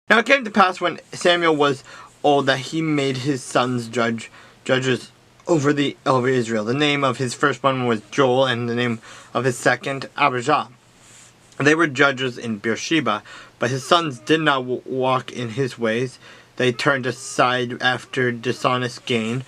Now it came to pass when Samuel was old that he made his sons judges over Israel. The name of his firstborn was Joel, and the name of his second Abijah. They were judges in Beersheba, but his sons did not walk in his ways. They turned aside after dishonest gain,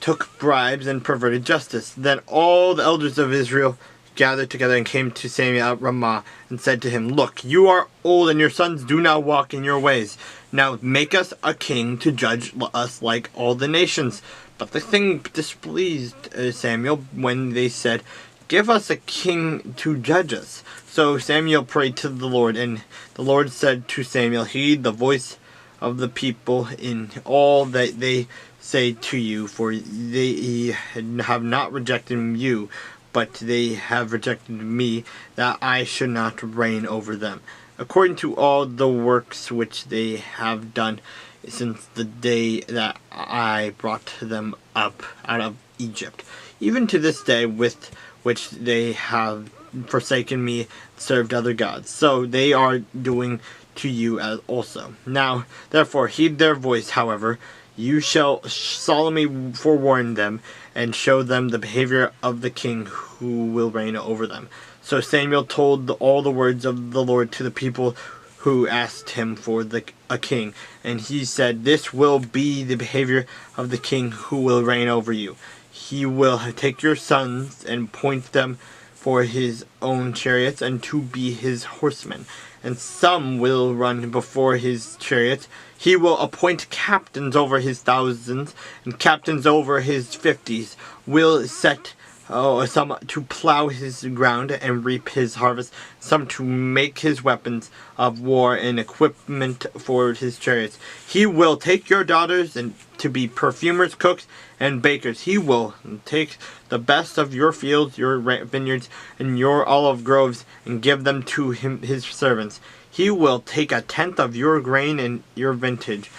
took bribes, and perverted justice. Then all the elders of Israel gathered together and came to Samuel at Ramah and said to him, "Look, you are old, and your sons do not walk in your ways. Now make us a king to judge us like all the nations." But the thing displeased Samuel when they said, "Give us a king to judge us." So Samuel prayed to the Lord, and the Lord said to Samuel, "Heed the voice of the people in all that they say to you, for they have not rejected you, but they have rejected me, that I should not reign over them, according to all the works which they have done since the day that I brought them up out of Egypt, even to this day, with which they have forsaken me, served other gods. So they are doing to you as also. Now, therefore, heed their voice, however. You shall solemnly forewarn them, and show them the behavior of the king who will reign over them." So Samuel told all the words of the Lord to the people who asked him for a king. And he said, "This will be the behavior of the king who will reign over you. He will take your sons and point them for his own chariots and to be his horsemen, and some will run before his chariots. He will appoint captains over his thousands, and captains over his 50s, will set some to plow his ground and reap his harvest, some to make his weapons of war and equipment for his chariots. He will take your daughters and to be perfumers, cooks, and bakers. He will take the best of your fields, your vineyards, and your olive groves, and give them to his servants. He will take a tenth of your grain and your vintage,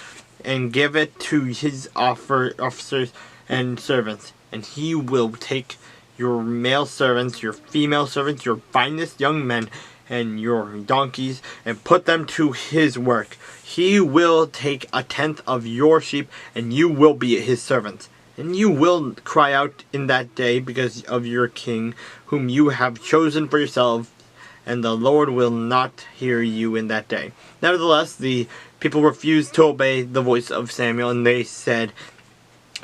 and give it to his officers and servants. And he will take your male servants, your female servants, your finest young men, and your donkeys, and put them to his work. He will take a tenth of your sheep, and you will be his servants. And you will cry out in that day because of your king, whom you have chosen for yourselves, and the Lord will not hear you in that day." Nevertheless, the people refused to obey the voice of Samuel, and they said,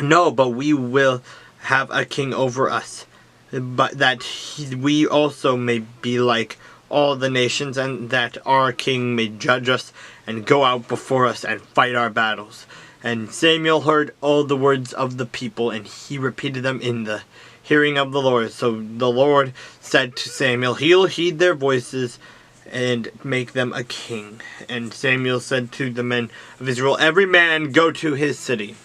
"No, but we will have a king over us, but that we also may be like all the nations, and that our king may judge us and go out before us and fight our battles." And Samuel heard all the words of the people, and he repeated them in the hearing of the Lord. So the Lord said to Samuel, "He'll heed their voices and make them a king." And Samuel said to the men of Israel, "Every man go to his city."